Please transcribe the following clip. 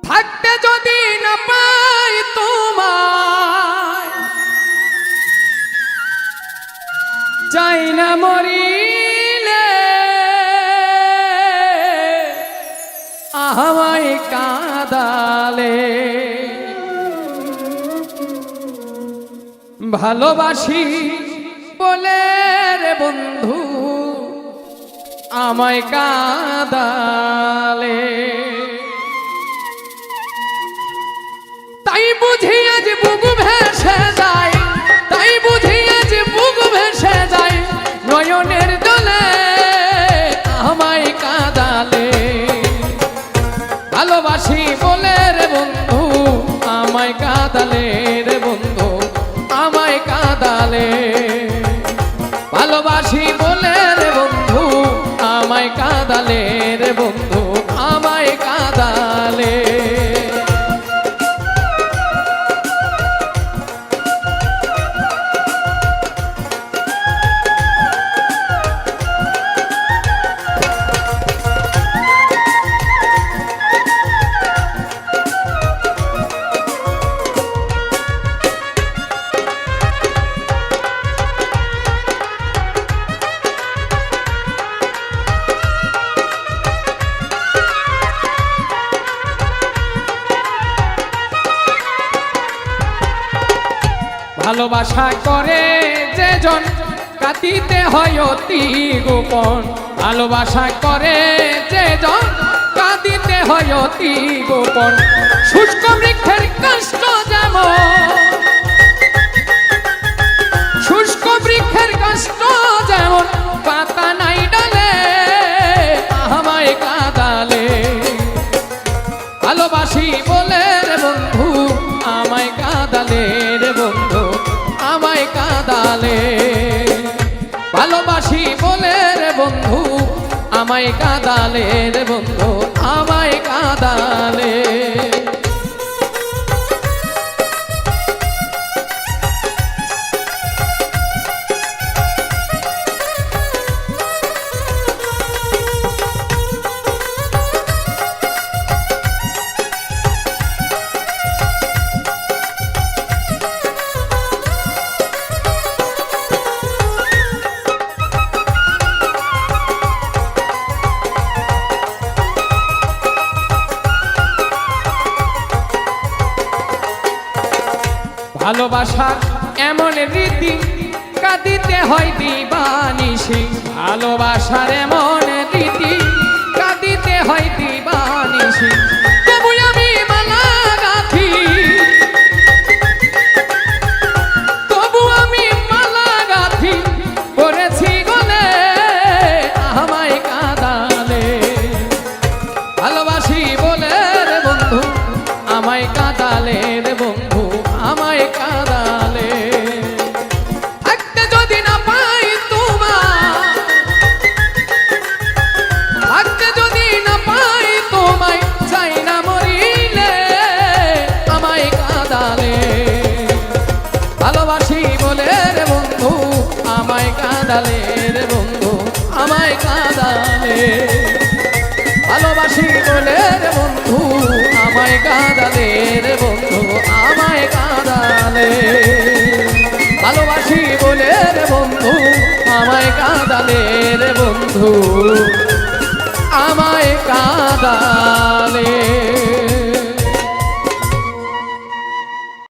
থাকতে যদি না পাই তোমায়, চাই না মরিলে আমায় কাঁদালে। ভালোবাসি বলে রে বন্ধু আমায় কাঁদালে। তাই বুঝি আজ বুক ভেসে যায়, তাই বুঝি আজ বুক ভেসে যায় নয়নের জলে আমায় কাঁদালে। ভালোবাসি বলে রে বন্ধু আমায় কাঁদালে রে বন্ধু আমায় কাঁদালে। ভালোবাসি বলে রে বন্ধু আমায় কাঁদালে রে বন্ধু আমায় কাঁদালে। ভালোবাসা করে যেজন কাঁদিতে হয় অতি গোপন। ভালোবাসা করে যেজন কাঁদিতে হয় অতি গোপন। শুষ্ক বৃক্ষের কষ্ট যেমন, শুষ্ক বৃক্ষের কষ্ট যেমন পাতা নাই ডালে আমায় কাঁদালে। ভালোবাসি বলে রে বন্ধু আমায় কাঁদালে রে বন্ধু আমায় কাঁদালে। ভালোবাসি বলে রে বন্ধু আমায় কাঁদালে রে বন্ধু আমায় কাঁদালে। ভালোবাসার এমন রীতি কাঁদিতে হয় দিবানিশি। ভালোবাসার এমন রীতি কাঁদিতে হয় দিবানিশি। তবু আমি মালা গাঁথি, তবু আমি মালা গাঁথি করেছি গলে আমায় কাঁদালে। ভালোবাসি বলে রে বন্ধু আমায় কাঁদালে রে বন্ধু আমায় কাঁদালে। থাকতে যদি না পাই তোমায়, থাকতে যদি না পাই তোমায় চাই না মরিলে আমায় কাঁদালে। ভালোবাসি বলে রে বন্ধু আমায় কাঁদালে রে বন্ধু আমায় কাঁদালে। ভালোবাসি বলে রে বন্ধু আমায় কাঁদালে রে বন্ধু আমায় কাঁদালে। ভালোবাসি বলে রে বন্ধু আমায় কাঁদালে রে বন্ধু আমায় কাঁদালে।